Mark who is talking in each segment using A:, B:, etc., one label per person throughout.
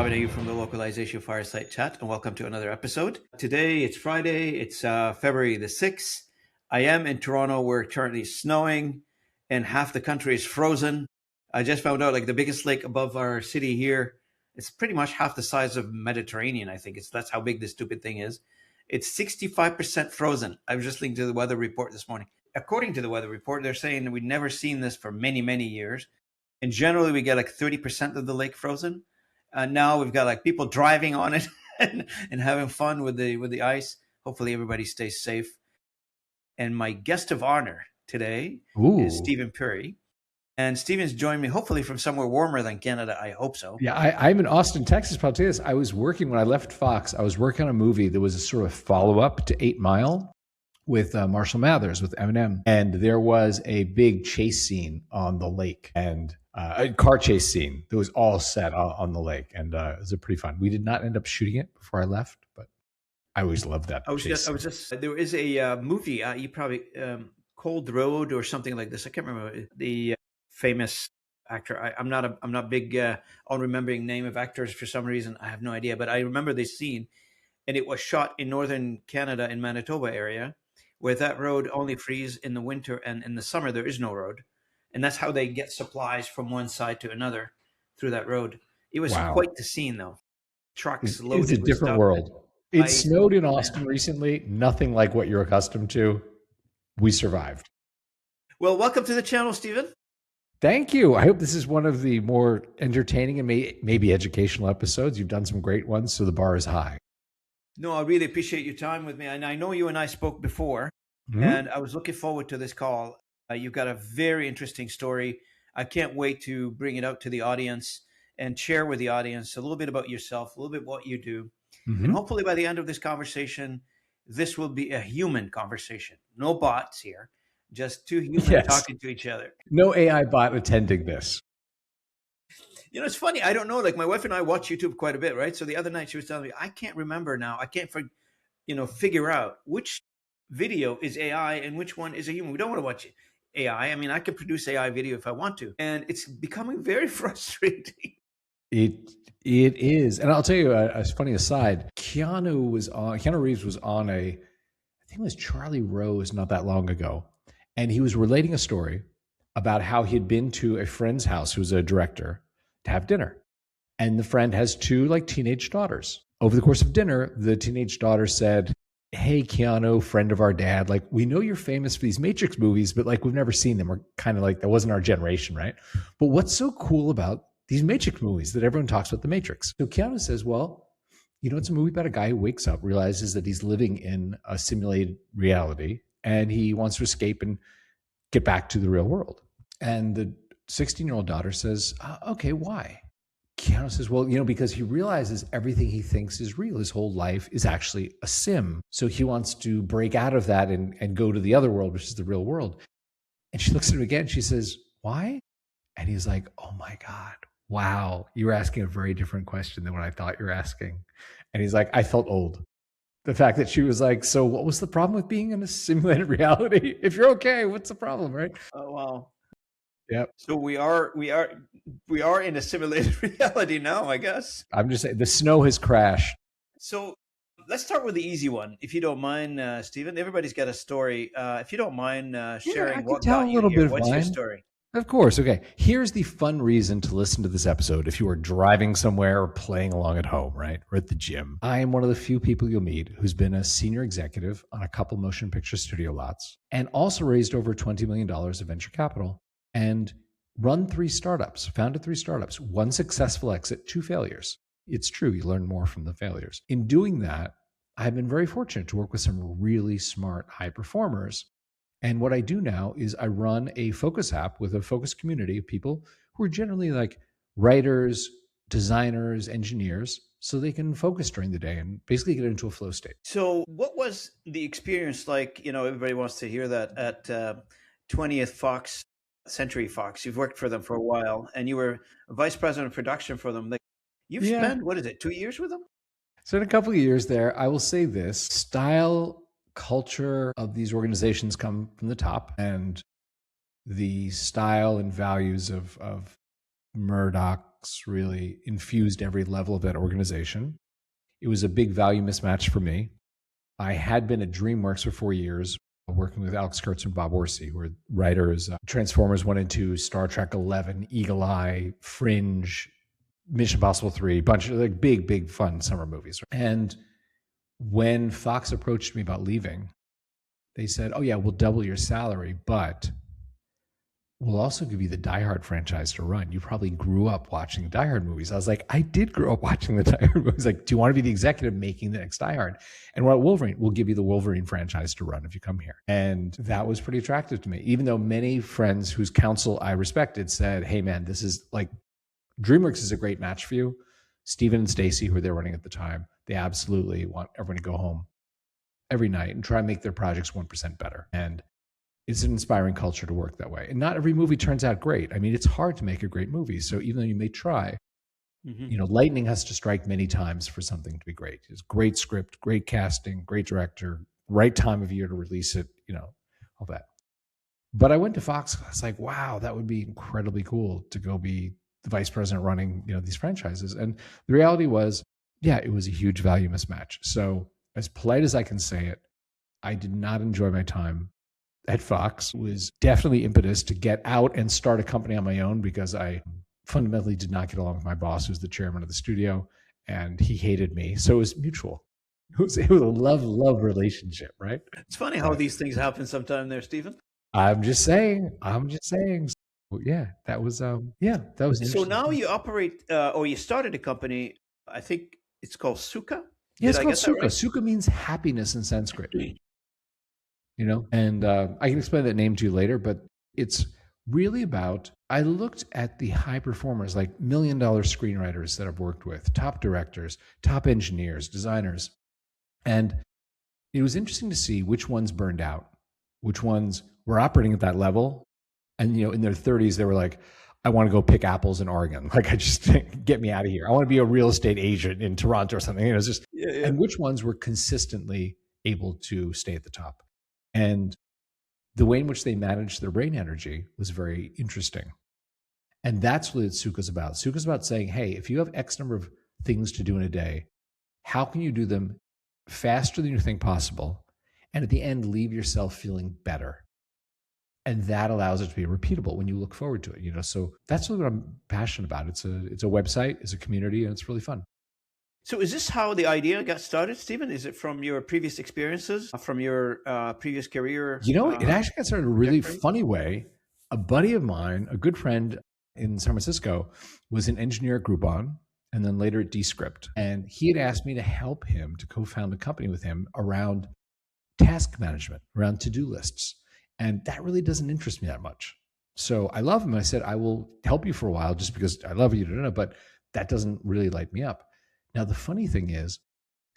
A: Robin Ayoub from the Localization Fireside Chat, and welcome to another episode. Today, it's Friday. It's February the 6th. I am in Toronto. We're currently snowing, and half the country is frozen. I just found out, like, the biggest lake above our city here, it's pretty much half the size of Mediterranean, I think. That's how big this stupid thing is. It's 65% frozen. I was just listening to the weather report this morning. According to the weather report, they're saying that we've never seen this for many, many years. And generally, we get like 30% of the lake frozen. Now we've got like people driving on it and having fun with the ice. Hopefully, everybody stays safe. And my guest of honor today is Steven Puri. And Steven's joined me, hopefully from somewhere warmer than Canada. I hope so.
B: Yeah, I'm in Austin, Texas. I'll tell you this. I was working, when I left Fox, I was working on a movie that was a sort of follow-up to 8 Mile with Marshall Mathers, with Eminem. And there was a big chase scene on the lake, and a car chase scene that was all set on the lake. And it was pretty fun. We did not end up shooting it before I left, but I always loved that.
A: I was just there is a movie, you probably, Cold Road or something like this. I can't remember the famous actor. I'm not big on remembering name of actors for some reason. I have no idea, but I remember this scene, and it was shot in northern Canada in Manitoba area, where that road only frees in the winter, and in the summer there is no road, and that's how they get supplies from one side to another through that road. It was quite the scene, though. Trucks loaded.
B: It's a different world. It snowed in Austin recently. Nothing like what you're accustomed to. We survived.
A: Well, welcome to the channel, Steven.
B: Thank you. I hope this is one of the more entertaining and maybe educational episodes. You've done some great ones, so the bar is high.
A: No, I really appreciate your time with me. And I know you and I spoke before, and I was looking forward to this call. You've got a very interesting story. I can't wait to bring it out to the audience and share with the audience a little bit about yourself, a little bit what you do. And hopefully by the end of this conversation, this will be a human conversation. No bots here, just two humans talking to each other.
B: No AI bot attending this.
A: You know, it's funny. I don't know. Like, my wife and I watch YouTube quite a bit, right? So the other night she was telling me, I can't remember now. I can't, figure out which video is AI and which one is a human. We don't want to watch AI. I mean, I can produce AI video if I want to, and it's becoming very frustrating.
B: It is, and I'll tell you a funny aside. Keanu Reeves was on I think it was Charlie Rose not that long ago, and he was relating a story about how he had been to a friend's house who's a director to have dinner. And the friend has two teenage daughters. Over the course of dinner, the teenage daughter said, "Hey, Keanu, friend of our dad, we know you're famous for these Matrix movies, but we've never seen them. We're kind of that wasn't our generation, right? But what's so cool about these Matrix movies that everyone talks about the Matrix?" So Keanu says, well, it's a movie about a guy who wakes up, realizes that he's living in a simulated reality, and he wants to escape and get back to the real world. And the 16-year-old daughter says, okay, why? Keanu says, well, because he realizes everything he thinks is real. His whole life is actually a sim. So he wants to break out of that and go to the other world, which is the real world. And she looks at him again. She says, why? And he's like, oh my God, wow. You were asking a very different question than what I thought you were asking. And he's like, I felt old. The fact that she was like, so what was the problem with being in a simulated reality? If you're okay, what's the problem, right?
A: Oh, wow.
B: Yep.
A: So we are in a simulated reality now, I guess.
B: I'm just saying the snow has crashed.
A: So let's start with the easy one, if you don't mind, Steven. Everybody's got a story. If you don't mind sharing what got you here, what's your story?
B: Of course. Okay. Here's the fun reason to listen to this episode if you are driving somewhere or playing along at home, right? Or at the gym. I am one of the few people you'll meet who's been a senior executive on a couple motion picture studio lots and also raised over $20 million of venture capital and founded 3 startups, 1 successful exit, 2 failures. It's true. You learn more from the failures. In doing that, I've been very fortunate to work with some really smart high performers. And what I do now is I run a focus app with a focus community of people who are generally writers, designers, engineers, so they can focus during the day and basically get into a flow state.
A: So what was the experience like? Everybody wants to hear that at 20th Century Fox. You've worked for them for a while, and you were vice president of production for them. You've spent, 2 years with them?
B: So in a couple of years there, I will say this, style, culture of these organizations come from the top, and the style and values of Murdoch's really infused every level of that organization. It was a big value mismatch for me. I had been at DreamWorks for 4 years, working with Alex Kurtz and Bob Orsi, who are writers, Transformers 1 and 2, Star Trek 11, Eagle Eye, Fringe, Mission Impossible 3, bunch of like big, fun summer movies. And when Fox approached me about leaving, they said, "Oh yeah, we'll double your salary, but we'll also give you the Die Hard franchise to run. You probably grew up watching Die Hard movies." I was like, I did grow up watching the Die Hard movies. Like, do you want to be the executive making the next Die Hard? And we're at Wolverine. We'll give you the Wolverine franchise to run if you come here. And that was pretty attractive to me, even though many friends whose counsel I respected said, "Hey man, this is like, DreamWorks is a great match for you." Steven and Stacy, who they're running at the time, they absolutely want everyone to go home every night and try and make their projects 1% better. And it's an inspiring culture to work that way. And not every movie turns out great. I mean, it's hard to make a great movie. So even though you may try, lightning has to strike many times for something to be great. It's great script, great casting, great director, right time of year to release it, all that. But I went to Fox. I was like, wow, that would be incredibly cool to go be the vice president running, these franchises. And the reality was, yeah, it was a huge value mismatch. So as polite as I can say it, I did not enjoy my time at Fox. It was definitely impetus to get out and start a company on my own because I fundamentally did not get along with my boss, who's the chairman of the studio, and he hated me. So it was mutual. It was a love relationship, right?
A: It's funny how these things happen sometime there, Steven.
B: I'm just saying. So, yeah, that was
A: So now you operate, or you started a company, I think it's called Sukha?
B: Yeah, it's called Sukha. Right? Sukha means happiness in Sanskrit. And I can explain that name to you later, but it's really about, I looked at the high performers, like $1 million screenwriters that I've worked with, top directors, top engineers, designers. And it was interesting to see which ones burned out, which ones were operating at that level. And, in their 30s, they were like, I want to go pick apples in Oregon. Like, I just get me out of here. I want to be a real estate agent in Toronto or something. It's just, And which ones were consistently able to stay at the top. And the way in which they managed their brain energy was very interesting. And that's what Sukha's about. Sukha's about saying, hey, if you have X number of things to do in a day, how can you do them faster than you think possible? And at the end, leave yourself feeling better. And that allows it to be repeatable when you look forward to it. So that's really what I'm passionate about. It's a website, it's a community, and it's really fun.
A: So is this how the idea got started, Steven? Is it from your previous experiences, from your previous career?
B: It actually got started in a really funny way. A buddy of mine, a good friend in San Francisco, was an engineer at Groupon and then later at Descript. And he had asked me to help him to co-found a company with him around task management, around to-do lists. And that really doesn't interest me that much. So I love him. And I said, I will help you for a while just because I love you, but that doesn't really light me up. Now, the funny thing is,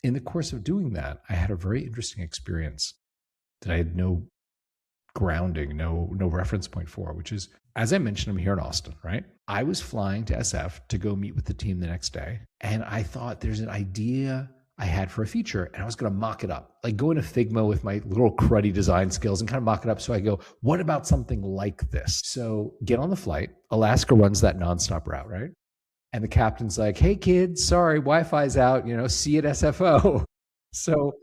B: in the course of doing that, I had a very interesting experience that I had no grounding, no reference point for, which is, as I mentioned, I'm here in Austin, right? I was flying to SF to go meet with the team the next day. And I thought there's an idea I had for a feature and I was going to mock it up, like go into Figma with my little cruddy design skills and kind of mock it up. So I go, what about something like this? So get on the flight. Alaska runs that nonstop route, right? And the captain's like, hey kids, sorry, Wi-Fi's out, see you at SFO. So,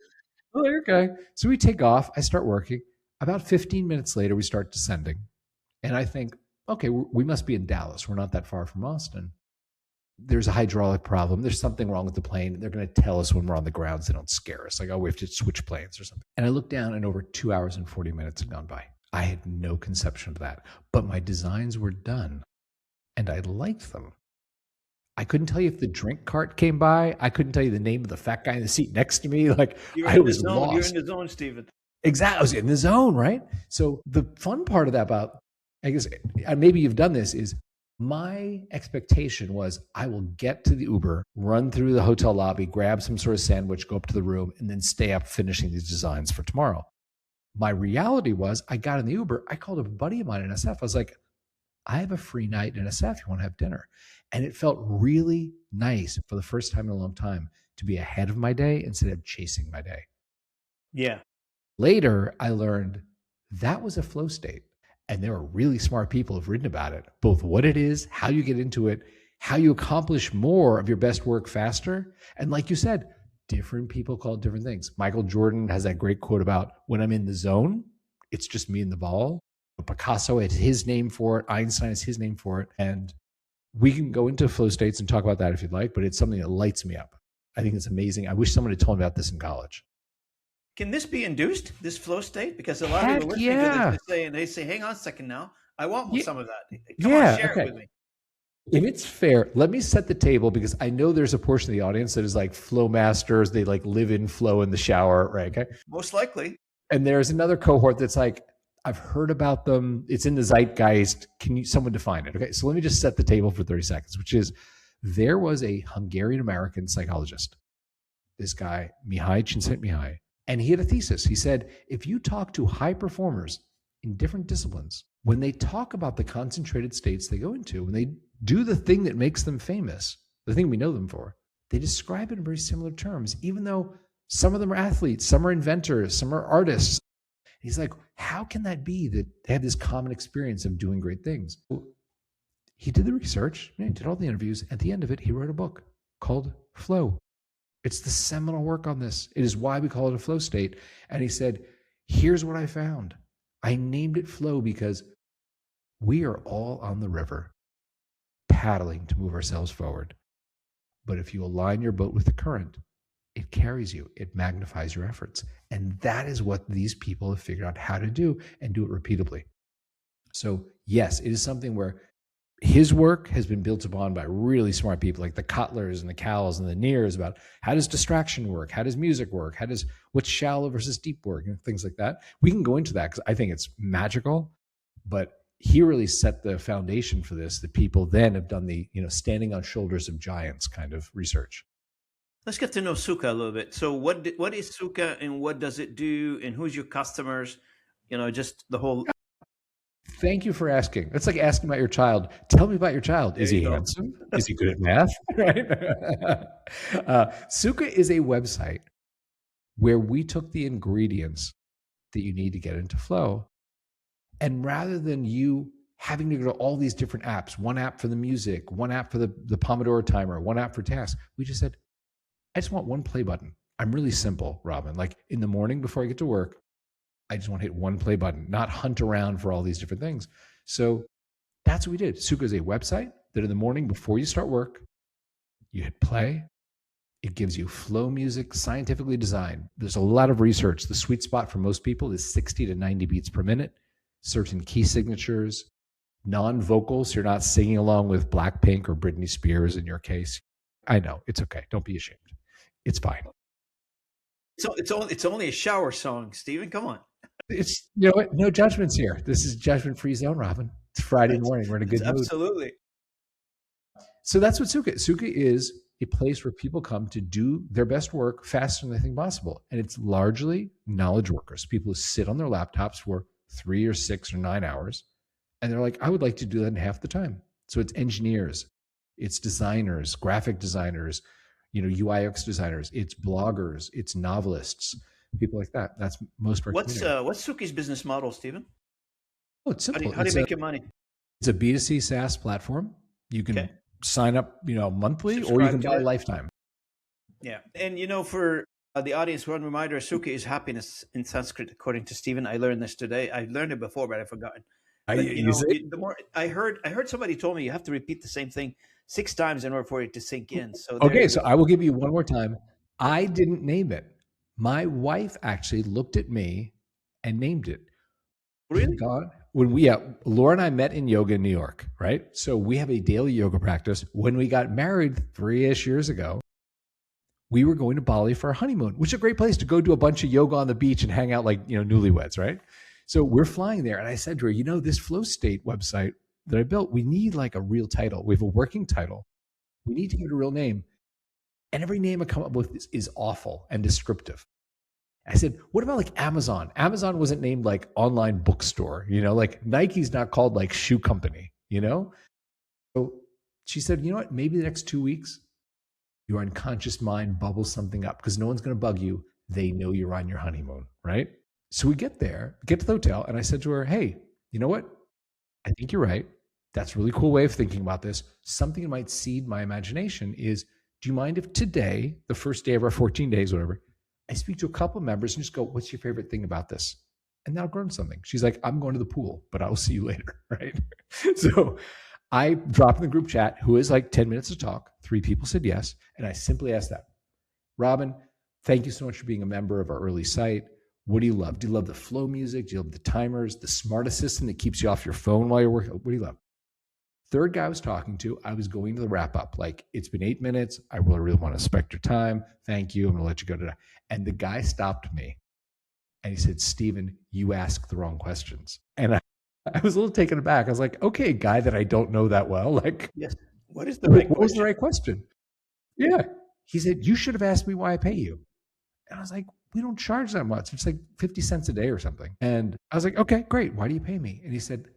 B: okay. So we take off. I start working. About 15 minutes later, we start descending. And I think, okay, we must be in Dallas. We're not that far from Austin. There's a hydraulic problem. There's something wrong with the plane. They're going to tell us when we're on the ground so they don't scare us. Like, oh, we have to switch planes or something. And I look down and over 2 hours and 40 minutes had gone by. I had no conception of that. But my designs were done and I liked them. I couldn't tell you if the drink cart came by. I couldn't tell you the name of the fat guy in the seat next to me. Like, I was lost.
A: You're in the zone, Steven.
B: Exactly. I was in the zone, right? So the fun part of that about, I guess, maybe you've done this, is my expectation was I will get to the Uber, run through the hotel lobby, grab some sort of sandwich, go up to the room, and then stay up finishing these designs for tomorrow. My reality was I got in the Uber. I called a buddy of mine in SF. I was like, I have a free night in SF. You want to have dinner? And it felt really nice for the first time in a long time to be ahead of my day instead of chasing my day.
A: Yeah.
B: Later, I learned that was a flow state. And there are really smart people who've written about it, both what it is, how you get into it, how you accomplish more of your best work faster. And like you said, different people call it different things. Michael Jordan has that great quote about, when I'm in the zone, it's just me and the ball. Picasso has his name for it. Einstein has his name for it. And we can go into flow states and talk about that if you'd like, but it's something that lights me up. I think it's amazing. I wish someone had told me about this in college.
A: Can this be induced, this flow state? Because a lot of people listening to this, they say, hang on a second now. I want some of that. Come on, share it with me.
B: If it's fair, let me set the table, because I know there's a portion of the audience that is like flow masters. They like live in flow in the shower, right? Okay.
A: Most likely.
B: And there's another cohort that's like, I've heard about them. It's in the zeitgeist. Can someone define it? Okay. So let me just set the table for 30 seconds, which is, there was a Hungarian-American psychologist, this guy, Mihai Csikszentmihalyi, and he had a thesis. He said, if you talk to high performers in different disciplines, when they talk about the concentrated states they go into, when they do the thing that makes them famous, the thing we know them for, they describe it in very similar terms, even though some of them are athletes, some are inventors, some are artists. He's like, how can that be that they have this common experience of doing great things? He did the research, he did all the interviews. At the end of it, he wrote a book called Flow. It's the seminal work on this. It is why we call it a flow state. And he said, here's what I found. I named it Flow because we are all on the river, paddling to move ourselves forward. But if you align your boat with the current, it carries you, it magnifies your efforts. And that is what these people have figured out how to do, and do it repeatably. So yes, it is something where his work has been built upon by really smart people like the Kotlers and the Cowles and the Nears about how does distraction work? How does music work? What's shallow versus deep work, and things like that. We can go into that because I think it's magical, but he really set the foundation for this, that people then have done the, standing on shoulders of giants kind of research.
A: Let's get to know Sukha a little bit. So what is Sukha, and what does it do, and who's your customers? Just the whole...
B: Thank you for asking. It's like asking about your child. Tell me about your child. Is he handsome? Is he good at math? Right? Sukha is a website where we took the ingredients that you need to get into flow, and rather than you having to go to all these different apps, one app for the music, one app for the Pomodoro timer, one app for tasks, we just said, I just want one play button. I'm really simple, Robin. Like in the morning before I get to work, I just want to hit one play button, not hunt around for all these different things. So that's what we did. Sukha is a website that in the morning before you start work, you hit play. It gives you flow music, scientifically designed. There's a lot of research. The sweet spot for most people is 60 to 90 beats per minute, certain key signatures, non-vocals. You're not singing along with Blackpink or Britney Spears in your case. I know, it's okay. Don't be ashamed. It's fine.
A: So it's only a shower song, Steven. Come on.
B: It's, what? No judgments here. This is judgment-free zone, Robin. It's Friday morning. We're in a good mood.
A: Absolutely.
B: So that's what Sukha is. Sukha is a place where people come to do their best work faster than they think possible. And it's largely knowledge workers, people who sit on their laptops for 3 or 6 or 9 hours. And they're like, I would like to do that in half the time. So it's engineers, it's designers, graphic designers, UI/UX designers, it's bloggers, it's novelists, people like that. That's most of our community.
A: What's Sukha's business model, Steven?
B: Oh, it's simple.
A: How do you make your money?
B: It's a B2C SaaS platform. You can sign up, monthly, or you can buy lifetime.
A: Yeah. And, for the audience, one reminder, Sukha is happiness in Sanskrit, according to Steven. I learned this today. I learned it before, but I've forgotten. But, the more I heard somebody told me you have to repeat the same thing 6 times in order for it to sink in. So
B: so I will give you one more time. I didn't name it. My wife actually looked at me and named it.
A: Really?
B: When Laura and I met in yoga in New York, right? So we have a daily yoga practice. When we got married 3-ish years ago, we were going to Bali for a honeymoon, which is a great place to go do a bunch of yoga on the beach and hang out like, newlyweds, right? So we're flying there. And I said to her, this flow state website that I built, we need like a real title. We have a working title. We need to give it a real name. And every name I come up with is awful and descriptive. I said, what about like Amazon? Amazon wasn't named like online bookstore, like Nike's not called like shoe company, So she said, you know what? Maybe the next 2 weeks, your unconscious mind bubbles something up because no one's going to bug you. They know you're on your honeymoon, right? So we get to the hotel, and I said to her, hey, you know what? I think you're right. That's a really cool way of thinking about this. Something that might seed my imagination is, do you mind if today, the first day of our 14 days, whatever, I speak to a couple of members and just go, what's your favorite thing about this? And that'll grow something. She's like, I'm going to the pool, but I'll see you later. Right. So I drop in the group chat, who is like 10 minutes to talk. 3 people said yes. And I simply asked that, Robin, thank you so much for being a member of our early site. What do you love? Do you love the flow music? Do you love the timers, the smart assistant that keeps you off your phone while you're working? What do you love? Third guy I was talking to, I was going to the wrap up. Like, it's been 8 minutes. I really want to respect your time. Thank you. I'm going to let you go today. And the guy stopped me and he said, Steven, you asked the wrong questions. And I was a little taken aback. I was like, okay, guy that I don't know that well. Like,
A: Yes. What is the right
B: what was the
A: question?
B: right question? Yeah. He said, you should have asked me why I pay you. And I was like, we don't charge that much. It's like 50 cents a day or something. And I was like, okay, great. Why do you pay me? And he said,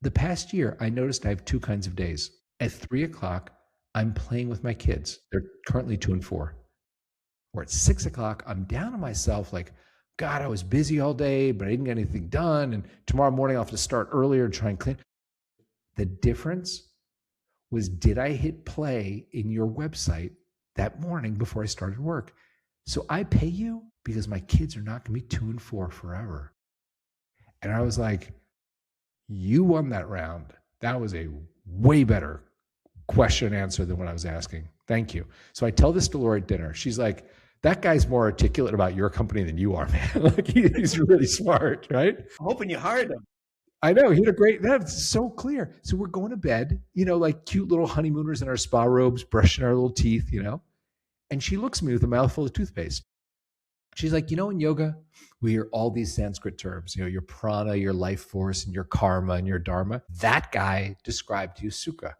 B: the past year, I noticed I have 2 kinds of days. At 3:00, I'm playing with my kids. They're currently 2 and 4. Or at 6:00, I'm down on myself, like, God, I was busy all day, but I didn't get anything done. And tomorrow morning, I'll have to start earlier and try and clean. The difference was, did I hit play in your website that morning before I started work? So I pay you because my kids are not going to be 2 and 4 forever. And I was like, you won that round. That was a way better question and answer than what I was asking. Thank you. So I tell this to Laura at dinner. She's like, that guy's more articulate about your company than you are, man. Like, he's really smart, right?
A: I'm hoping you hired him.
B: I know. He had a great, that's so clear. So we're going to bed, like cute little honeymooners in our spa robes, brushing our little teeth, And she looks at me with a mouthful of toothpaste. She's like, in yoga, we hear all these Sanskrit terms, your prana, your life force, and your karma and your dharma. That guy described to you Sukha,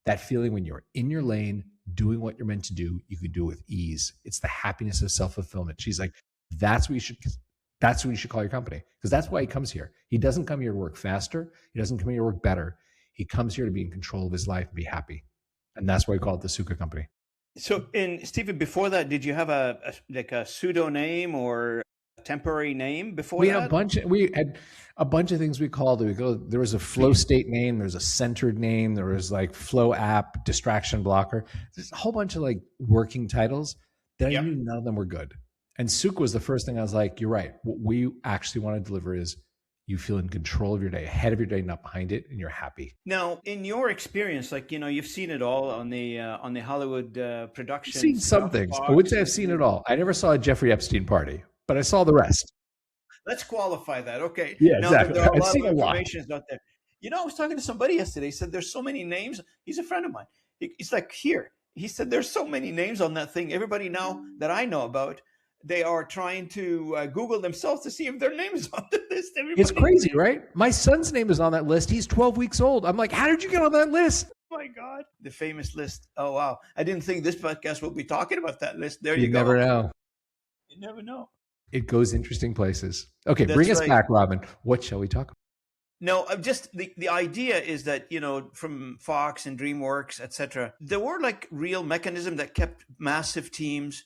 B: that feeling when you're in your lane, doing what you're meant to do, you can do it with ease. It's the happiness of self-fulfillment. She's like, that's what you should call your company, because that's why he comes here. He doesn't come here to work faster. He doesn't come here to work better. He comes here to be in control of his life and be happy. And that's why we call it the Sukha Company.
A: So, Stephen, before that, did you have a pseudo name or a temporary name before
B: We
A: that?
B: had a bunch of things we called it. There was a flow state name. There was a centered name. There was like flow app, distraction blocker. There's a whole bunch of like working titles that I knew none of them were good. And Sukha was the first thing I was like, you're right. What we actually want to deliver is you feel in control of your day, ahead of your day, not behind it, and you're happy.
A: Now, in your experience, like, you've seen it all on the Hollywood production.
B: I've seen some things. I would say I've seen it all. I never saw a Jeffrey Epstein party, but I saw the rest.
A: Let's qualify that. Okay.
B: Yeah,
A: now,
B: exactly.
A: There are a
B: I've
A: lot
B: seen
A: of
B: a lot.
A: information out there. I was talking to somebody yesterday. He said there's so many names. He's a friend of mine. He's like, here. He said there's so many names on that thing. Everybody now that I know about, they are trying to Google themselves to see if their name is on the list.
B: It's crazy, right? My son's name is on that list. He's 12 weeks old. I'm like, how did you get on that list?
A: Oh my God. The famous list. Oh, wow. I didn't think this podcast will be talking about that list. There you go.
B: Never know.
A: You never know.
B: It goes interesting places. Okay, bring us back, Robin. What shall we talk about?
A: No, just the idea is that, from Fox and DreamWorks, etc., there were like real mechanisms that kept massive teams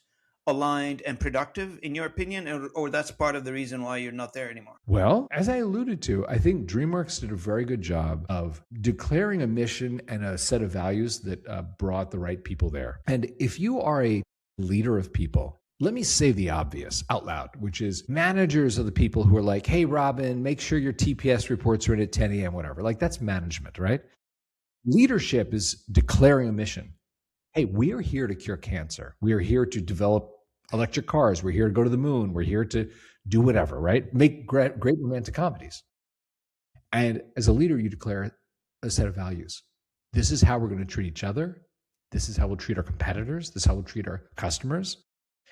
A: aligned and productive, in your opinion, or that's part of the reason why you're not there anymore?
B: Well, as I alluded to, I think DreamWorks did a very good job of declaring a mission and a set of values that brought the right people there. And if you are a leader of people, let me say the obvious out loud, which is managers are the people who are like, hey, Robin, make sure your TPS reports are in at 10 a.m., whatever. Like, that's management, right? Leadership is declaring a mission. Hey, we are here to cure cancer. We are here to develop electric cars. We're here to go to the moon. We're here to do whatever, right? Make great romantic comedies. And as a leader, you declare a set of values. This is how we're going to treat each other. This is how we'll treat our competitors. This is how we'll treat our customers.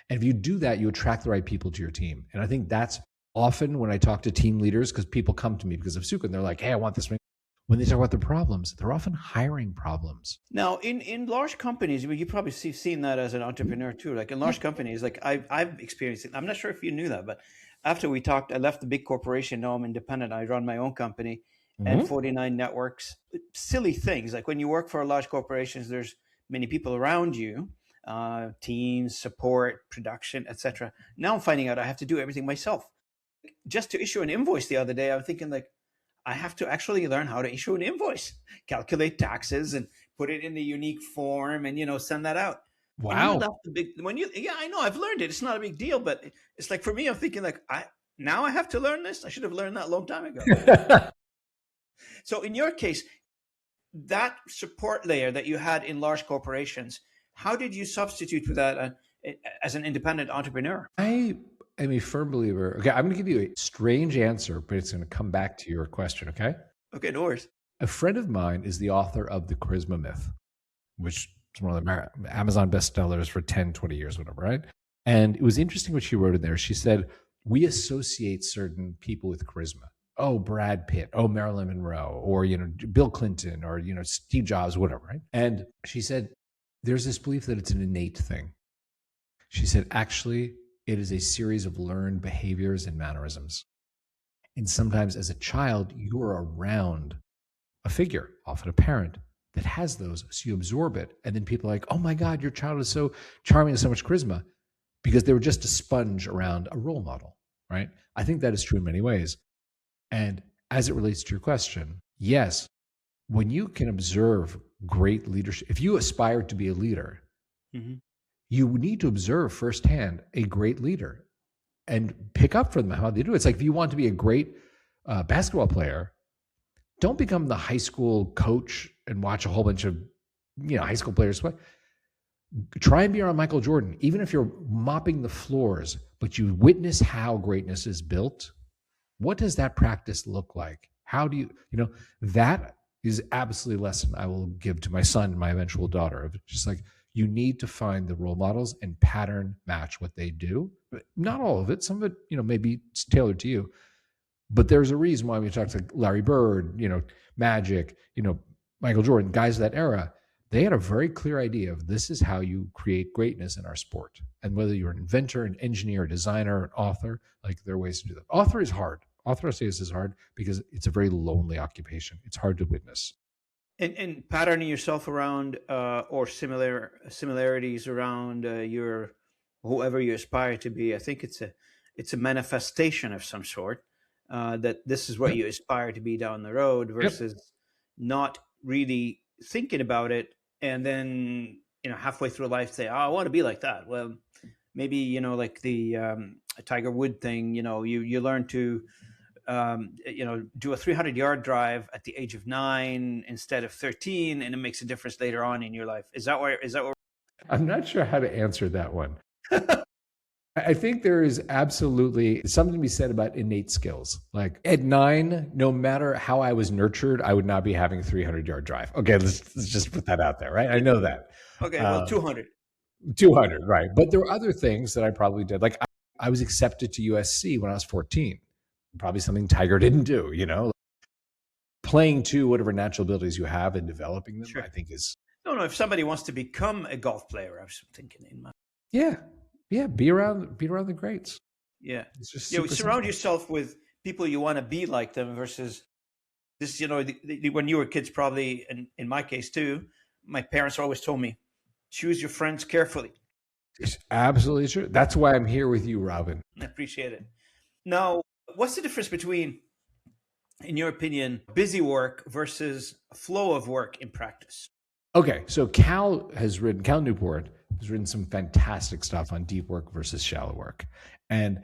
B: And if you do that, you attract the right people to your team. And I think that's often when I talk to team leaders, because people come to me because of Sukha, and they're like, hey, I want this. When they talk about the problems, they're often hiring problems.
A: Now, in large companies, you probably seen that as an entrepreneur too. Like in large companies, like I've experienced it. I'm not sure if you knew that, but after we talked, I left the big corporation. Now I'm independent. I run my own company and 49 networks. Silly things. Like when you work for large corporations, there's many people around you, teams, support, production, etc. Now I'm finding out I have to do everything myself. Just to issue an invoice the other day, I'm thinking like, I have to actually learn how to issue an invoice, calculate taxes, and put it in a unique form, and send that out. And
B: Wow.
A: that's the big when you yeah, I know I've learned it. It's not a big deal, but it's like for me, I'm thinking like I have to learn this. I should have learned that a long time ago. So in your case, that support layer that you had in large corporations, how did you substitute with that as an independent entrepreneur?
B: I am a firm believer. Okay, I'm going to give you a strange answer, but it's going to come back to your question, okay?
A: Okay, no worries.
B: A friend of mine is the author of The Charisma Myth, which is one of the Amazon bestsellers for 10, 20 years, whatever, right? And it was interesting what she wrote in there. She said, we associate certain people with charisma. Oh, Brad Pitt, oh, Marilyn Monroe, or, Bill Clinton, or, Steve Jobs, whatever, right? And she said, there's this belief that it's an innate thing. She said, actually, it is a series of learned behaviors and mannerisms. And sometimes as a child, you're around a figure, often a parent, that has those. So you absorb it. And then people are like, oh my God, your child is so charming and so much charisma, because they were just a sponge around a role model, right? I think that is true in many ways. And as it relates to your question, yes, when you can observe great leadership, if you aspire to be a leader, you need to observe firsthand a great leader and pick up from them how they do it. It's like if you want to be a great basketball player, don't become the high school coach and watch a whole bunch of high school players play. Try and be around Michael Jordan, even if you're mopping the floors, but you witness how greatness is built. What does that practice look like? How do that is absolutely a lesson I will give to my son and my eventual daughter. Of just like, you need to find the role models and pattern match what they do. Not all of it. Some of it, maybe it's tailored to you. But there's a reason why we talk to Larry Bird, Magic, Michael Jordan, guys of that era. They had a very clear idea of this is how you create greatness in our sport. And whether you're an inventor, an engineer, a designer, an author, like there are ways to do that. Author is hard. Author essays is hard because it's a very lonely occupation. It's hard to witness.
A: And patterning yourself around or similarities around your whoever you aspire to be. I think it's a manifestation of some sort that this is what you aspire to be down the road versus not really thinking about it, and then halfway through life say, oh, I want to be like that. Well, maybe like the Tiger Wood thing. You learn to do a 300-yard drive at the age of 9 instead of 13, and it makes a difference later on in your life. Is that where
B: I'm not sure how to answer that one. I think there is absolutely something to be said about innate skills. Like at 9, no matter how I was nurtured, I would not be having a 300-yard drive. Okay, let's just put that out there, right? I know that.
A: Okay, well, 200.
B: 200, right. But there were other things that I probably did. Like I was accepted to USC when I was 14. Probably something Tiger didn't do, Playing to whatever natural abilities you have and developing them, I think is...
A: No, if somebody wants to become a golf player, I was thinking in my...
B: Yeah, be around the greats.
A: Yeah.
B: It's just
A: surround yourself with people you want to be like them versus this, when you were kids, probably, and in my case too, my parents always told me, choose your friends carefully.
B: It's absolutely true. That's why I'm here with you, Robin.
A: I appreciate it. Now, what's the difference between, in your opinion, busy work versus flow of work in practice?
B: Okay, so Cal Newport has written some fantastic stuff on deep work versus shallow work. And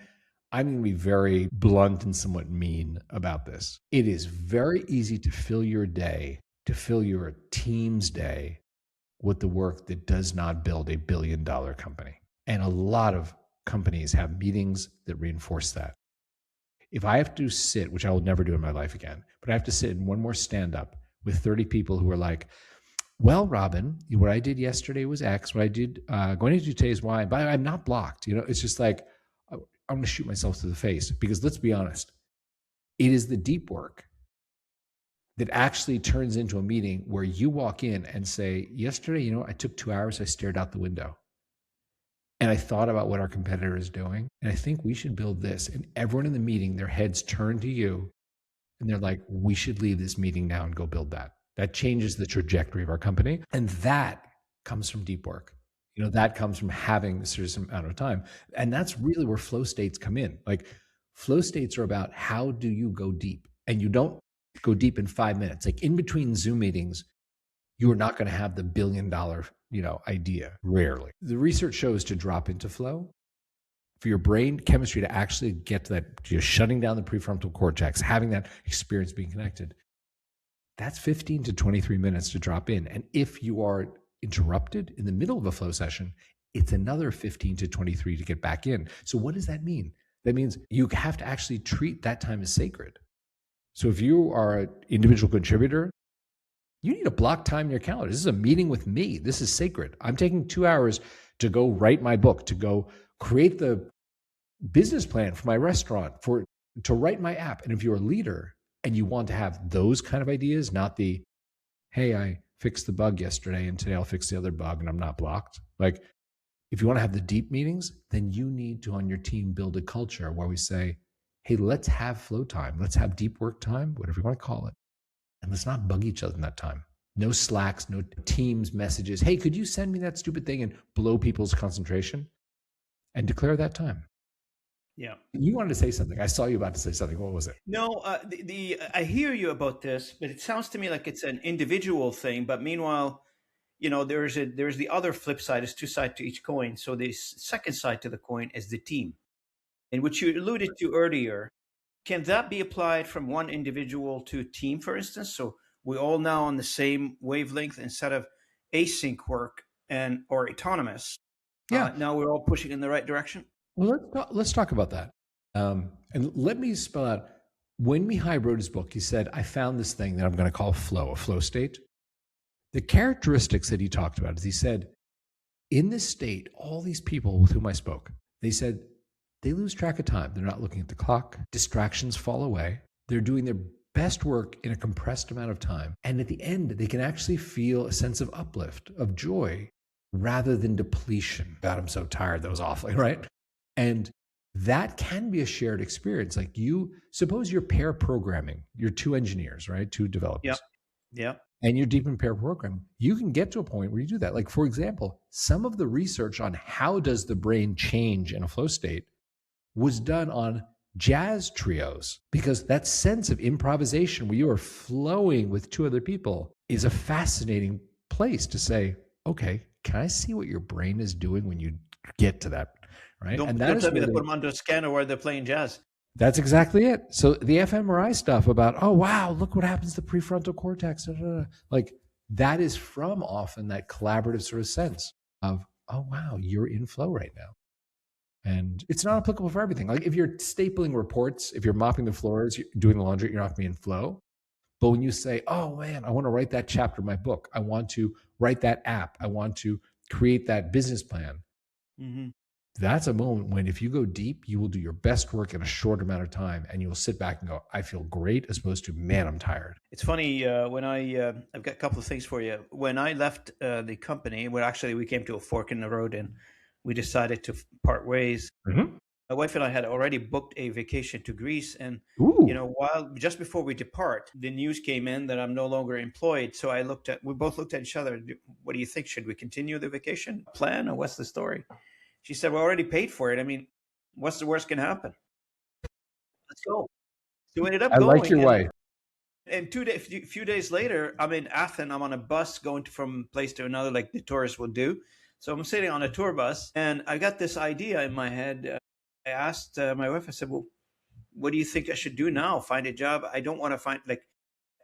B: I'm going to be very blunt and somewhat mean about this. It is very easy to fill your day, to fill your team's day with the work that does not build a billion-dollar company. And a lot of companies have meetings that reinforce that. If I have to sit, which I will never do in my life again, but I have to sit in one more stand-up with 30 people who are like, well, Robin, what I did yesterday was X. What I did going to do today is Y. But I'm not blocked. It's just like I'm going to shoot myself to the face because let's be honest, it is the deep work that actually turns into a meeting where you walk in and say, yesterday, I took 2 hours. I stared out the window and I thought about what our competitor is doing. And I think we should build this. And everyone in the meeting, their heads turn to you and they're like, we should leave this meeting now and go build that. That changes the trajectory of our company. And that comes from deep work. That comes from having a certain amount of time. And that's really where flow states come in. Like flow states are about how do you go deep? And you don't go deep in 5 minutes. Like in between Zoom meetings, you're not going to have the $1 billion, idea. Rarely. The research shows to drop into flow for your brain chemistry to actually get to that, you're shutting down the prefrontal cortex, having that experience being connected. That's 15 to 23 minutes to drop in. And if you are interrupted in the middle of a flow session, it's another 15 to 23 to get back in. So what does that mean? That means you have to actually treat that time as sacred. So if you are an individual contributor, you need to block time in your calendar. This is a meeting with me. This is sacred. I'm taking 2 hours to go write my book, to go create the business plan for my restaurant, to write my app. And if you're a leader and you want to have those kind of ideas, not the, hey, I fixed the bug yesterday and today I'll fix the other bug and I'm not blocked. Like, if you want to have the deep meetings, then you need to, on your team, build a culture where we say, hey, let's have flow time. Let's have deep work time, whatever you want to call it. And let's not bug each other in that time. No Slacks, no Teams messages. Hey, could you send me that stupid thing and blow people's concentration? And declare that time.
A: Yeah.
B: You wanted to say something. I saw you about to say something. What was it?
A: No, I hear you about this, but it sounds to me like it's an individual thing. But meanwhile, there's the other flip side. There's two sides to each coin. So the second side to the coin is the team, and which you alluded to earlier. Can that be applied from one individual to a team, for instance? So we all now on the same wavelength instead of async work or autonomous.
B: Yeah.
A: Now we're all pushing in the right direction.
B: Well, let's talk about that. And let me spell out. When Mihai wrote his book, he said, I found this thing that I'm going to call flow, a flow state. The characteristics that he talked about is he said, in this state, all these people with whom I spoke, they said they lose track of time. They're not looking at the clock. Distractions fall away. They're doing their best work in a compressed amount of time. And at the end, they can actually feel a sense of uplift, of joy, rather than depletion. God, I'm so tired. That was awfully, right? And that can be a shared experience. Like suppose you're pair programming, you're two engineers, right? Two developers.
A: Yeah.
B: And you're deep in pair programming. You can get to a point where you do that. Like, for example, some of the research on how does the brain change in a flow state was done on jazz trios, because that sense of improvisation where you are flowing with two other people is a fascinating place to say, okay, can I see what your brain is doing when you get to that? Right.
A: Don't tell me to put them under a scanner where they're playing jazz.
B: That's exactly it. So the fMRI stuff about, oh, wow, look what happens to the prefrontal cortex. Like that is from often that collaborative sort of sense of, oh, wow, you're in flow right now. And it's not applicable for everything. Like if you're stapling reports, if you're mopping the floors, you're doing the laundry, you're not going to be in flow. But when you say, oh, man, I want to write that chapter in my book. I want to write that app. I want to create that business plan. Mm-hmm. That's a moment when if you go deep, you will do your best work in a short amount of time and you will sit back and go, I feel great, as opposed to, man, I'm tired.
A: It's funny, when I've got a couple of things for you. When I left the company, we came to a fork in the road and we decided to part ways. Mm-hmm. My wife and I had already booked a vacation to Greece. And, just before we depart, the news came in that I'm no longer employed. So we both looked at each other. What do you think? Should we continue the vacation plan or what's the story? She said, we already paid for it. I mean, what's the worst can happen? Let's go. So we ended up going.
B: I like your wife.
A: And a few days later, I'm in Athens. I'm on a bus going from place to another, like the tourists will do. So I'm sitting on a tour bus, and I got this idea in my head. I asked my wife, I said, well, what do you think I should do now? Find a job? I don't want to find,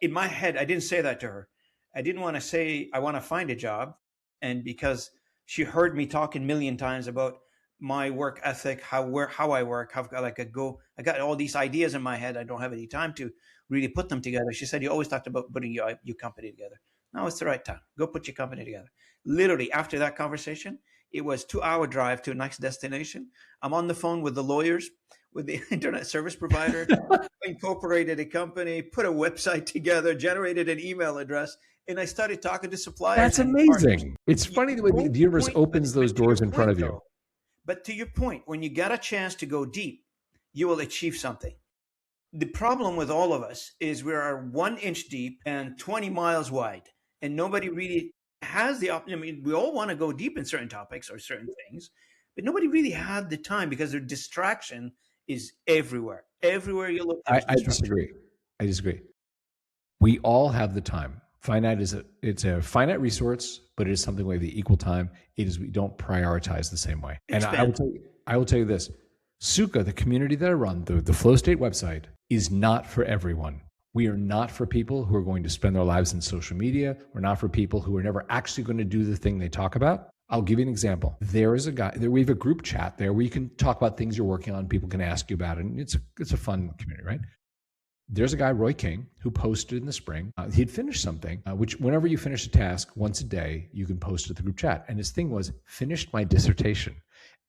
A: in my head, I didn't say that to her. I didn't want to say I want to find a job. And because she heard me talk a million times about my work ethic, how I work, I got all these ideas in my head. I don't have any time to really put them together. She said, you always talked about putting your company together. Now it's the right time. Go put your company together. Literally, after that conversation, it was 2-hour drive to a next destination. I'm on the phone with the lawyers, with the internet service provider, incorporated a company, put a website together, generated an email address, and I started talking to suppliers.
B: That's amazing. It's funny the way the universe opens those doors in front of you.
A: But to your point, when you get a chance to go deep, you will achieve something. The problem with all of us is we are 1 inch deep and 20 miles wide, and nobody really has the option. I mean, we all want to go deep in certain topics or certain things, but nobody really had the time because their distraction is everywhere. Everywhere you look.
B: I disagree. We all have the time. Finite it's a finite resource, but it is something we have the equal time. It is we don't prioritize the same way. And
A: Expand.
B: I will tell you this. Sukha, the community that I run, the Flow State website, is not for everyone. We are not for people who are going to spend their lives in social media. We're not for people who are never actually going to do the thing they talk about. I'll give you an example. There is a guy there. We have a group chat there where you can talk about things you're working on. People can ask you about it. And it's a fun community, right? There's a guy, Roy King, who posted in the spring. He'd finished something, which whenever you finish a task once a day, you can post it to the group chat. And his thing was, finished my dissertation.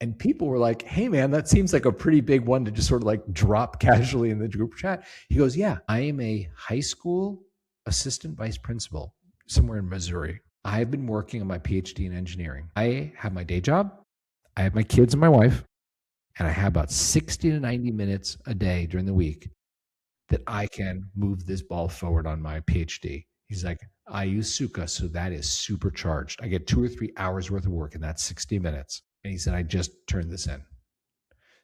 B: And people were like, hey, man, that seems like a pretty big one to just sort of like drop casually in the group chat. He goes, yeah, I am a high school assistant vice principal somewhere in Missouri. I've been working on my PhD in engineering. I have my day job. I have my kids and my wife. And I have about 60 to 90 minutes a day during the week that I can move this ball forward on my PhD. He's like, I use Sukha, so that is supercharged. I get 2 or 3 hours worth of work in that 60 minutes. And he said, I just turned this in.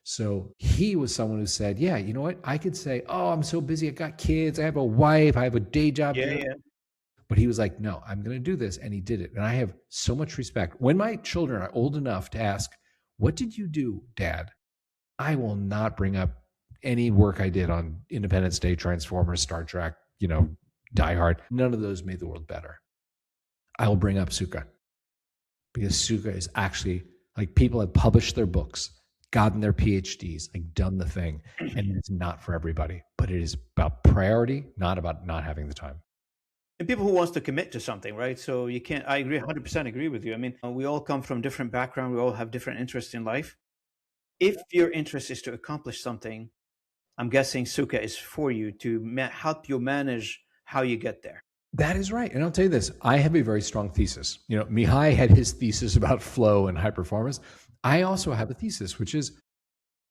B: So he was someone who said, yeah, you know what? I could say, oh, I'm so busy. I got kids. I have a wife. I have a day job.
A: Yeah.
B: But he was like, no, I'm going to do this. And he did it. And I have so much respect. When my children are old enough to ask, what did you do, Dad? I will not bring up any work I did on Independence Day, Transformers, Star Trek, Die Hard. None of those made the world better. I will bring up Sukha because Sukha is actually like people have published their books, gotten their PhDs, like done the thing. And it's not for everybody, but it is about priority, not about not having the time.
A: And people who wants to commit to something, right? So you can't, I agree, 100% agree with you. I mean, we all come from different backgrounds. We all have different interests in life. If your interest is to accomplish something, I'm guessing Sukha is for you to help you manage how you get there.
B: That is right. And I'll tell you this, I have a very strong thesis. Mihai had his thesis about flow and high performance. I also have a thesis, which is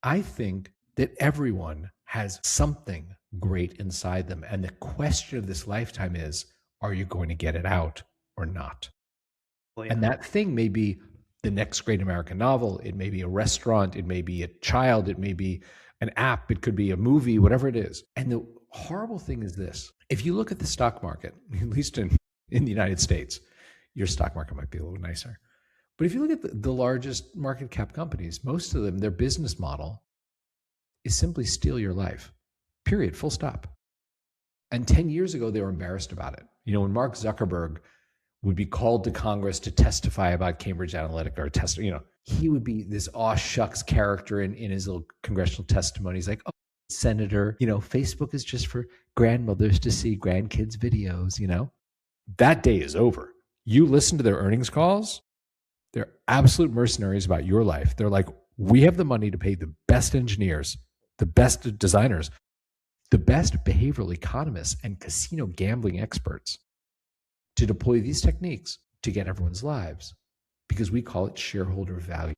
B: I think that everyone has something great inside them. And the question of this lifetime is, are you going to get it out or not? Well, yeah. And that thing may be the next great American novel. It may be a restaurant. It may be a child. It may be an app. It could be a movie, whatever it is. And the horrible thing is this. If you look at the stock market, at least in the United States, your stock market might be a little nicer. But if you look at the largest market cap companies, most of them, their business model is simply steal your life, period, full stop. And 10 years ago, they were embarrassed about it. When Mark Zuckerberg would be called to Congress to testify about Cambridge Analytica or he would be this aw shucks character in his little congressional testimony. He's like, oh, Senator, Facebook is just for grandmothers to see grandkids' videos, That day is over. You listen to their earnings calls, they're absolute mercenaries about your life. They're like, we have the money to pay the best engineers, the best designers, the best behavioral economists and casino gambling experts to deploy these techniques to get everyone's lives because we call it shareholder value.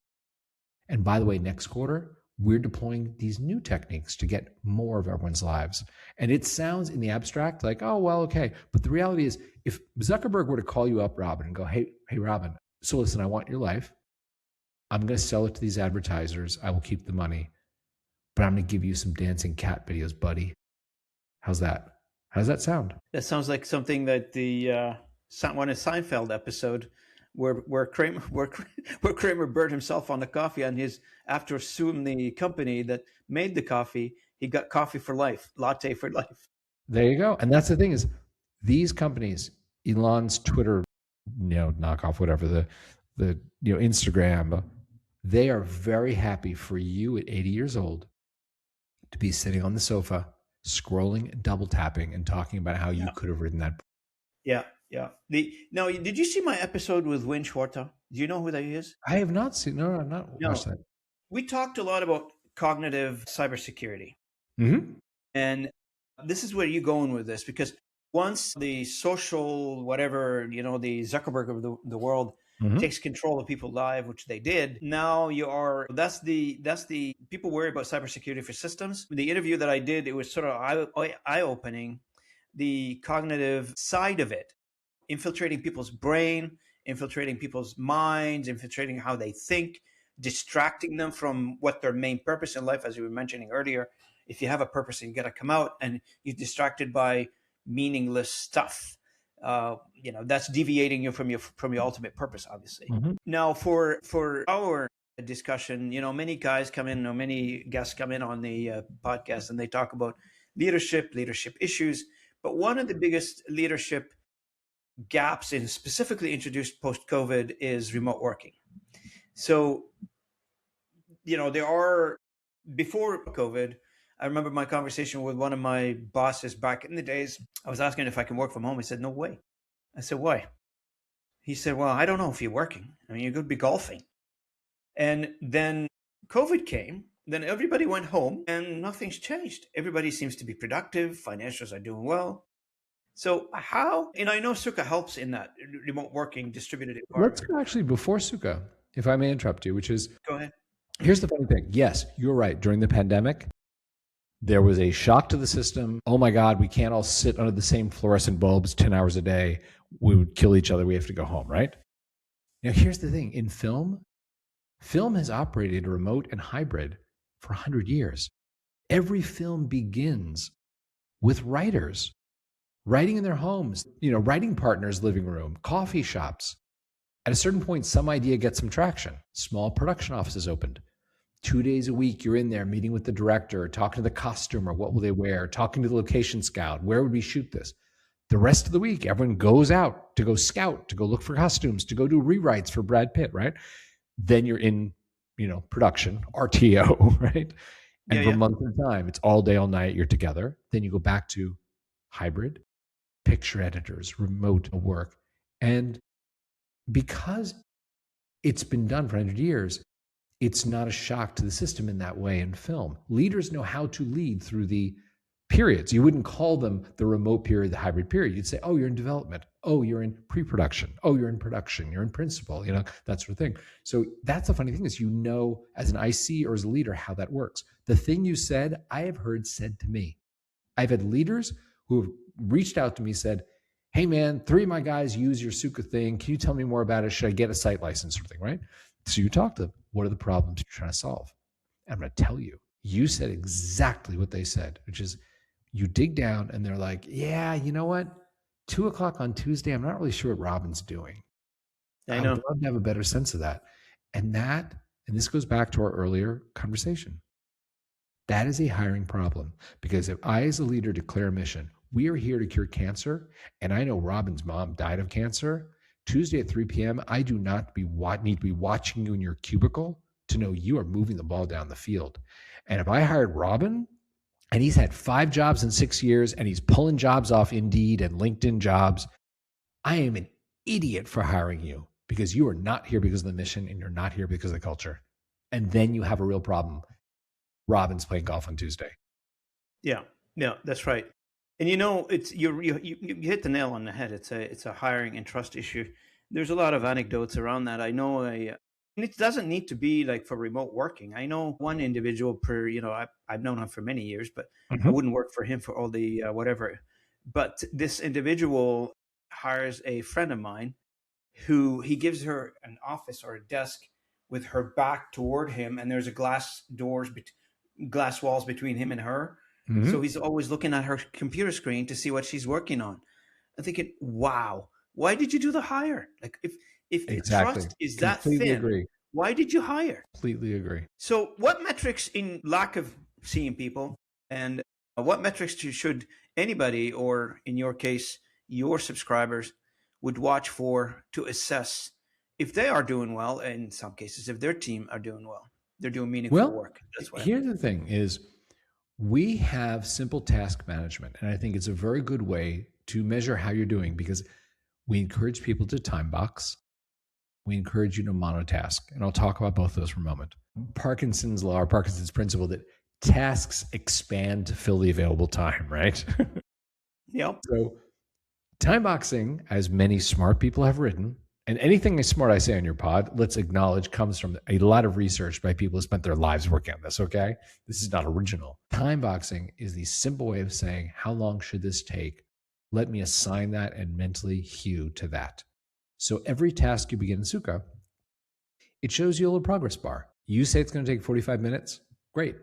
B: And by the way, next quarter, we're deploying these new techniques to get more of everyone's lives. And it sounds in the abstract like, oh, well, okay. But the reality is, if Zuckerberg were to call you up, Robin, and go, hey, Robin, so listen, I want your life. I'm going to sell it to these advertisers. I will keep the money, but I'm going to give you some dancing cat videos, buddy. How's that? How does that sound?
A: That sounds like something that the one of Seinfeld episode where Kramer burned himself on the coffee, and after suing the company that made the coffee, he got coffee for life, latte for life.
B: There you go. And that's the thing is, these companies, Elon's Twitter, knockoff, whatever, the Instagram, they are very happy for you at 80 years old to be sitting on the sofa, scrolling and double tapping and talking about how you could have written that book.
A: Yeah. Now, did you see my episode with Win Schwartz? Do you know who that is?
B: I have not seen. No, I've not watched that.
A: We talked a lot about cognitive cybersecurity.
B: Mm-hmm.
A: And this is where you're going with this, because once the social, whatever, the Zuckerberg of the world takes control of people's lives, which they did, now that's the people worry about cybersecurity for systems. The interview that I did, it was sort of eye-opening, the cognitive side of it, infiltrating people's brain, infiltrating people's minds, infiltrating how they think, distracting them from what their main purpose in life, as you were mentioning earlier. If you have a purpose and you got to come out and you're distracted by meaningless stuff. That's deviating you from your ultimate purpose, obviously.
B: Mm-hmm.
A: Now, for our discussion, many guys come in, or many guests come in on the podcast, and they talk about leadership issues. But one of the biggest leadership gaps in specifically introduced post COVID is remote working. So, there are, before COVID, I remember my conversation with one of my bosses back in the days. I was asking if I can work from home. He said, "No way." I said, "Why?" He said, "Well, I don't know if you're working. I mean, you could be golfing." And then COVID came, then everybody went home and nothing's changed. Everybody seems to be productive. Financials are doing well. So how, and I know Sukha helps in that remote working distributed
B: Let's
A: environment.
B: go actually before Sukha, if I may interrupt you, which is,
A: Go ahead.
B: here's the funny thing. Yes, you're right. During the pandemic, there was a shock to the system. Oh my God, we can't all sit under the same fluorescent bulbs 10 hours a day. We would kill each other. We have to go home, right? Now, here's the thing. In film has operated remote and hybrid for 100 years. Every film begins with writers writing in their homes, writing partners' living room, coffee shops. At a certain point, some idea gets some traction. Small production offices opened. 2 days a week, you're in there meeting with the director, talking to the costumer, what will they wear, talking to the location scout, where would we shoot this? The rest of the week, everyone goes out to go scout, to go look for costumes, to go do rewrites for Brad Pitt, right? Then you're in, production, RTO, right? And for months at a time, it's all day, all night, you're together. Then you go back to hybrid, picture editors, remote work. And because it's been done for 100 years, it's not a shock to the system in that way in film. Leaders know how to lead through the periods. You wouldn't call them the remote period, the hybrid period. You'd say, oh, you're in development. Oh, you're in pre-production. Oh, you're in production. You're in principal, that sort of thing. So that's the funny thing is, as an IC or as a leader, how that works. The thing you said, I have heard said to me. I've had leaders who have reached out to me, said, hey man, 3 of my guys use your Sukha thing. Can you tell me more about it? Should I get a site license or something, right? So you talk to them. What are the problems you're trying to solve? And I'm going to tell you, you said exactly what they said, which is you dig down and they're like, yeah, you know what? 2:00 on Tuesday, I'm not really sure what Robin's doing.
A: I know.
B: would love to have a better sense of that. And this goes back to our earlier conversation. That is a hiring problem, because if I, as a leader, declare a mission, we are here to cure cancer, and I know Robin's mom died of cancer, Tuesday at 3 p.m., I do not need to be watching you in your cubicle to know you are moving the ball down the field. And if I hired Robin, and he's had 5 jobs in 6 years, and he's pulling jobs off Indeed and LinkedIn jobs, I am an idiot for hiring you, because you are not here because of the mission, and you're not here because of the culture. And then you have a real problem. Robin's playing golf on Tuesday.
A: Yeah, that's right. And it's you hit the nail on the head. It's a hiring and trust issue. There's a lot of anecdotes around that. I know and it doesn't need to be like for remote working. I know one individual I've known him for many years, but I wouldn't work for him for all the whatever. But this individual hires a friend of mine who he gives her an office or a desk with her back toward him, and there's a glass walls between him and her. Mm-hmm. So he's always looking at her computer screen to see what she's working on. I'm thinking, wow, why did you do the hire? Like if
B: exactly.
A: Trust is that thin,
B: agree.
A: Why did you hire?
B: Completely agree.
A: So what metrics, in lack of seeing people, and what metrics should anybody, or in your case, your subscribers, would watch for to assess if they are doing well, and in some cases, if their team are doing well? They're doing meaningful work.
B: That's what here's the thing is, we have simple task management. And I think it's a very good way to measure how you're doing, because we encourage people to time box. We encourage you to monotask. And I'll talk about both of those for a moment. Parkinson's law, or Parkinson's principle, that tasks expand to fill the available time, right?
A: Yep.
B: So time boxing, as many smart people have written, and anything smart I say on your pod, let's acknowledge, comes from a lot of research by people who spent their lives working on this, okay? This is not original. Time boxing is the simple way of saying, how long should this take? Let me assign that and mentally hew to that. So every task you begin in Sukha, it shows you a little progress bar. You say it's going to take 45 minutes. Great.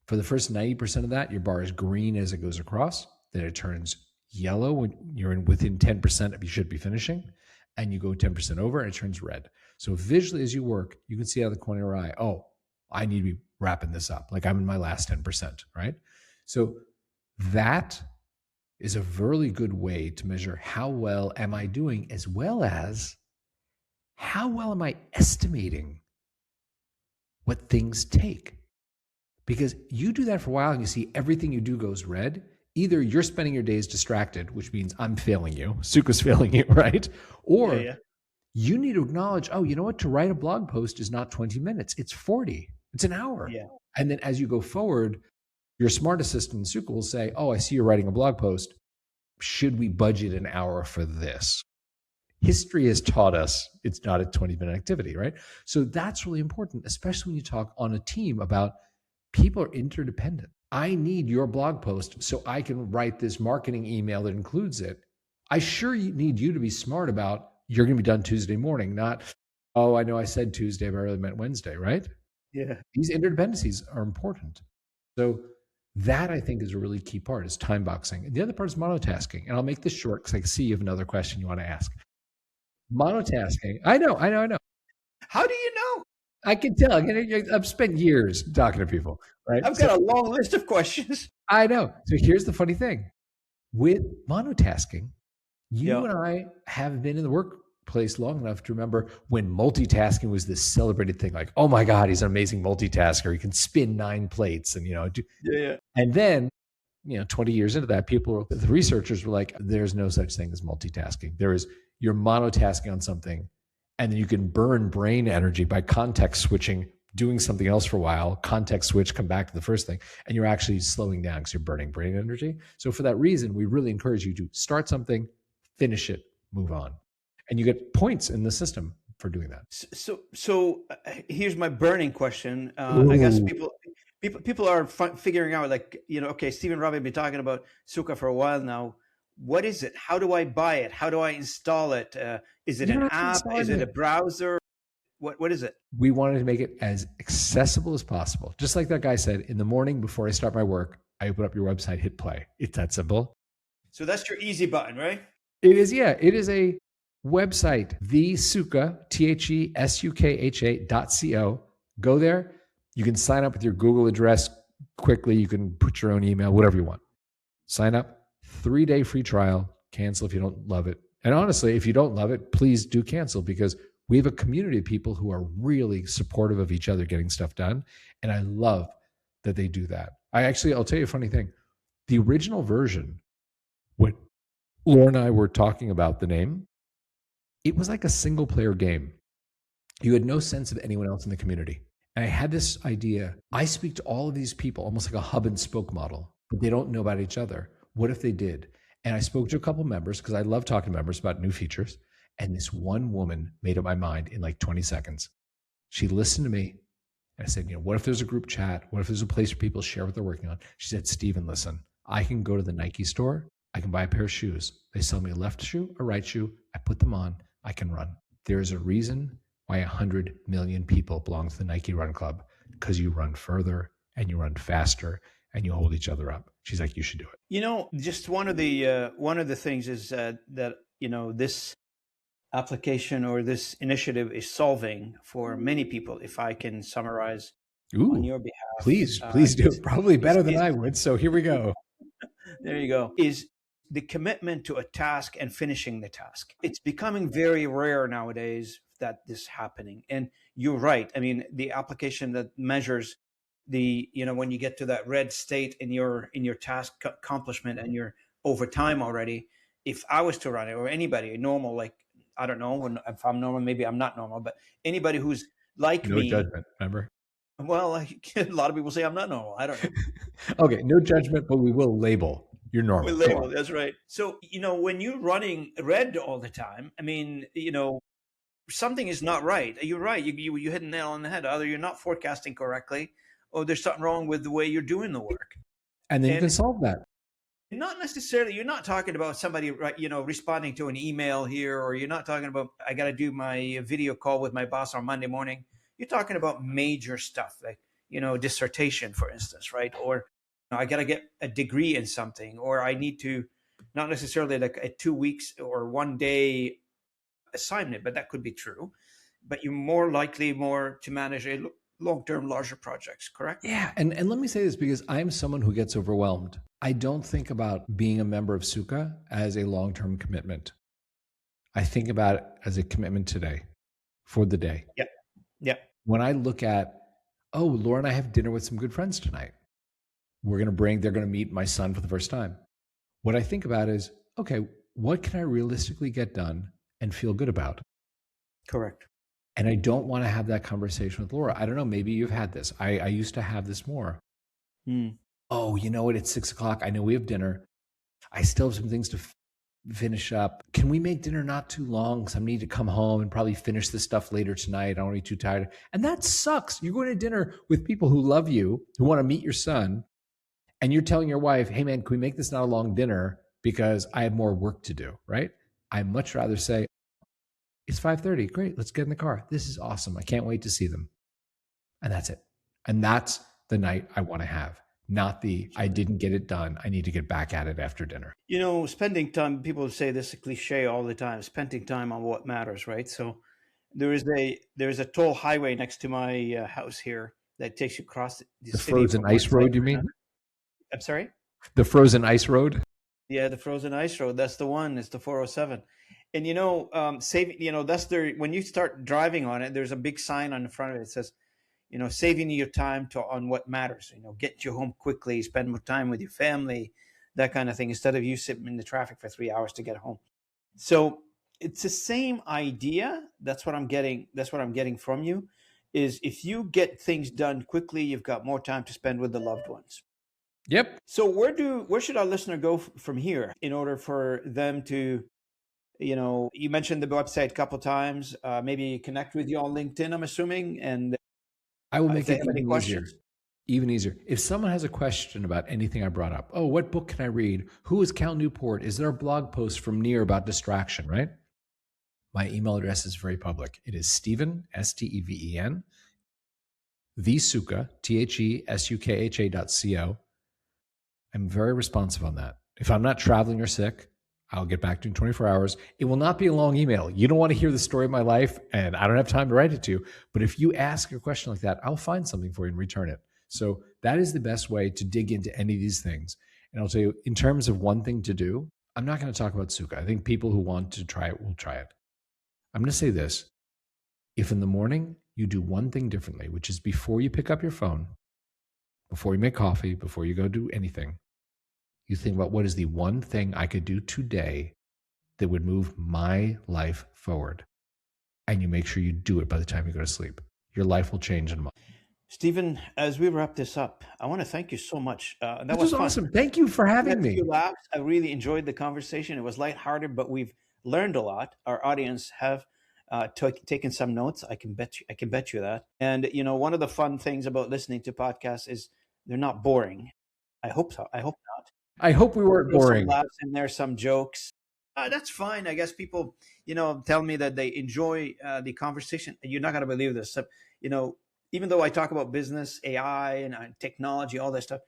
B: For the first 90% of that, your bar is green as it goes across. Then it turns yellow when you're within 10% of you should be finishing, and you go 10% over and it turns red. So visually as you work, you can see out of the corner of your eye, oh, I need to be wrapping this up. Like I'm in my last 10%, right? So that is a really good way to measure how well am I doing, as well as how well am I estimating what things take. Because you do that for a while and you see everything you do goes red. Either you're spending your days distracted, which means I'm failing you, Sukha's failing you, right? Or you need to acknowledge, oh, you know what? To write a blog post is not 20 minutes, it's 40, it's an hour.
A: Yeah.
B: And then as you go forward, your smart assistant, Sukha, will say, oh, I see you're writing a blog post. Should we budget an hour for this? History has taught us it's not a 20-minute activity, right? So that's really important, especially when you talk on a team about people are interdependent. I need your blog post so I can write this marketing email that includes it. I sure need you to be smart about you're going to be done Tuesday morning, not, oh, I know I said Tuesday, but I really meant Wednesday, right?
A: Yeah.
B: These interdependencies are important. So that, I think, is a really key part, is time boxing. And the other part is monotasking. And I'll make this short because I can see you have another question you want to ask. Monotasking. I know.
A: How do you know?
B: I can tell. I've spent years talking to people, right?
A: I've got a long list of questions.
B: I know. So here's the funny thing. With monotasking, you and I have been in the workplace long enough to remember when multitasking was this celebrated thing, like, oh my God, he's an amazing multitasker. He can spin 9 plates and, and then, 20 years into that, the researchers were like, there's no such thing as multitasking. You're monotasking on something, and then you can burn brain energy by context switching, doing something else for a while, context switch, come back to the first thing, and you're actually slowing down because you're burning brain energy. So for that reason, we really encourage you to start something, finish it, move on. And you get points in the system for doing that.
A: So here's my burning question. I guess people are figuring out, like, okay, Stephen Robbie, I've been talking about Sukha for a while now. What is it? How do I buy it? How do I install it? Is it an app? Is it a browser? What is it?
B: We wanted to make it as accessible as possible. Just like that guy said, in the morning before I start my work, I open up your website, hit play. It's that simple.
A: So that's your easy button, right?
B: It is, yeah. It is a website, thesukha, TheSukha.co. Go there. You can sign up with your Google address quickly. You can put your own email, whatever you want. Sign up. 3-day free trial. Cancel if you don't love it. And honestly, if you don't love it, please do cancel, because we have a community of people who are really supportive of each other getting stuff done. And I love that they do that. I'll tell you a funny thing. The original version, when Laura and I were talking about the name, it was like a single player game. You had no sense of anyone else in the community. And I had this idea. I speak to all of these people, almost like a hub and spoke model, but they don't know about each other. What if they did? And I spoke to a couple members, because I love talking to members about new features. And this one woman made up my mind in like 20 seconds. She listened to me. And I said, what if there's a group chat? What if there's a place where people share what they're working on? She said, Steven, listen, I can go to the Nike store. I can buy a pair of shoes. They sell me a left shoe, a right shoe. I put them on. I can run. There is a reason why 100 million people belong to the Nike Run Club, because you run further and you run faster and you hold each other up. She's like, you should do it.
A: Just one of the things is that this application or this initiative is solving for many people. If I can summarize on your behalf,
B: please do it. Probably better than I would. So here we go.
A: There you go. Is the commitment to a task and finishing the task. It's becoming very rare nowadays that this is happening. And you're right. I mean, the application that measures when you get to that red state in your task accomplishment and you're over time already, if I was to run it, or anybody normal, like, I don't know, if I'm normal, maybe I'm not normal, but anybody who's like me.
B: No judgment, remember?
A: Well, a lot of people say I'm not normal. I don't know.
B: Okay, no judgment, but we will label. You're normal.
A: We label, that's right. So, when you're running red all the time, I mean, something is not right. You're right. You hit a nail on the head. Either you're not forecasting correctly, or there's something wrong with the way you're doing the work.
B: And then you can solve that.
A: Not necessarily, you're not talking about somebody, responding to an email here, or you're not talking about, I got to do my video call with my boss on Monday morning. You're talking about major stuff, like, dissertation, for instance, right? Or I got to get a degree in something, or I need to not necessarily like a 2 weeks or 1 day assignment, but that could be true. But you're more likely to manage a long-term larger projects, correct?
B: Yeah. And let me say this because I'm someone who gets overwhelmed. I don't think about being a member of Sukha as a long-term commitment. I think about it as a commitment today for the day.
A: Yeah. Yeah.
B: When I look at, oh, Laura and I have dinner with some good friends tonight. They're going to meet my son for the first time. What I think about is, okay, what can I realistically get done and feel good about?
A: Correct.
B: And I don't want to have that conversation with Laura. I don't know. Maybe you've had this. I used to have this more. Oh, you know what? It's 6:00. I know we have dinner. I still have some things to finish up. Can we make dinner not too long? Because I need to come home and probably finish this stuff later tonight. I don't want to be too tired. And that sucks. You're going to dinner with people who love you, who want to meet your son. And you're telling your wife, hey, man, can we make this not a long dinner because I have more work to do, right? I'd much rather say, it's 5:30. Great. Let's get in the car. This is awesome. I can't wait to see them. And that's it. And that's the night I want to have, not the I didn't get it done. I need to get back at it after dinner.
A: You know, spending time, people say this is a cliche all the time, spending time on what matters, right? So there's a toll highway next to my house here that takes you across
B: the frozen ice road, you mean?
A: I'm sorry?
B: The frozen ice road?
A: Yeah, the frozen ice road. That's the one. It's the 407. And, you know, when you start driving on it, there's a big sign on the front of it that says, you know, saving your time on what matters, you know, get you home quickly, spend more time with your family, that kind of thing, instead of you sitting in the traffic for 3 hours to get home. So it's the same idea. That's what I'm getting from you is if you get things done quickly, you've got more time to spend with the loved ones.
B: Yep.
A: So where should our listener go from here in order for them to, you know, you mentioned the website a couple of times, maybe connect with you on LinkedIn, I'm assuming. And
B: I will make it even easier. If someone has a question about anything I brought up, oh, what book can I read? Who is Cal Newport? Is there a blog post from Near about distraction, right? My email address is very public. It is Steven, Steven, thesukha, thesukha.co. I'm very responsive on that. If I'm not traveling or sick, I'll get back to you in 24 hours. It will not be a long email. You don't want to hear the story of my life, and I don't have time to write it to you. But if you ask a question like that, I'll find something for you and return it. So that is the best way to dig into any of these things. And I'll tell you, in terms of one thing to do, I'm not going to talk about Sukha. I think people who want to try it will try it. I'm going to say this. If in the morning you do one thing differently, which is before you pick up your phone, before you make coffee, before you go do anything, you think about what is the one thing I could do today that would move my life forward. And you make sure you do it by the time you go to sleep. Your life will change in a month.
A: Stephen, as we wrap this up, I want to thank you so much.
B: That was awesome. Thank you for having me.
A: I really enjoyed the conversation. It was lighthearted, but we've learned a lot. Our audience have taken some notes. I can bet you that. And you know, one of the fun things about listening to podcasts is they're not boring. I hope so. I hope not.
B: I hope we weren't boring.
A: Some laughs in there, some jokes. That's fine. I guess people, you know, tell me that they enjoy the conversation. You're not going to believe this. So, you know, even though I talk about business, AI, and technology, all that stuff,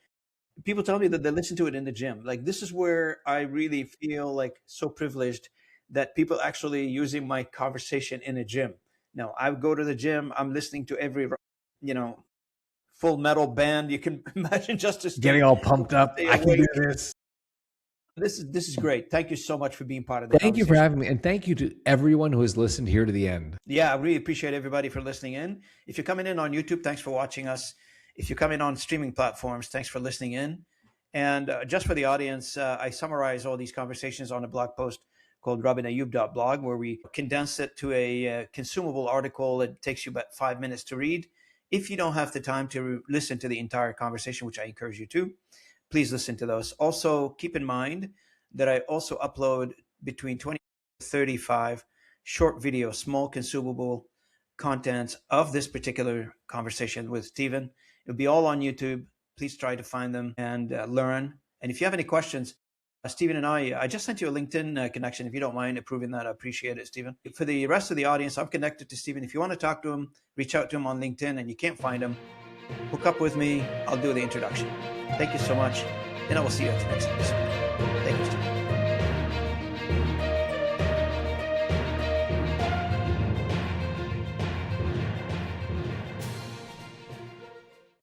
A: people tell me that they listen to it in the gym. Like, this is where I really feel like so privileged that people actually using my conversation in a gym. Now, I go to the gym. I'm listening to every, you know, full metal band you can imagine, just to
B: getting all pumped up. I can do this.
A: This is great. Thank you so much for being part of the
B: Thank you for having me. And thank you to everyone who has listened here to the end.
A: Yeah, I really appreciate everybody for listening in. If you're coming in on YouTube, thanks for watching us. If you're coming on streaming platforms, thanks for listening in. And just for the audience, I summarize all these conversations on a blog post called robinayoub.blog, where we condense it to a consumable article that takes you about 5 minutes to read. If you don't have the time to listen to the entire conversation, which I encourage you to, please listen to those. Also, keep in mind that I also upload between 20 to 35 short videos, small consumable contents of this particular conversation with Steven. It'll be all on YouTube. Please try to find them and learn. And if you have any questions, Steven and I just sent you a LinkedIn connection. If you don't mind approving that, I appreciate it, Steven. For the rest of the audience, I'm connected to Steven. If you want to talk to him, reach out to him on LinkedIn, and you can't find him, hook up with me. I'll do the introduction. Thank you so much, and I will see you at the next episode. Thank you, Steven.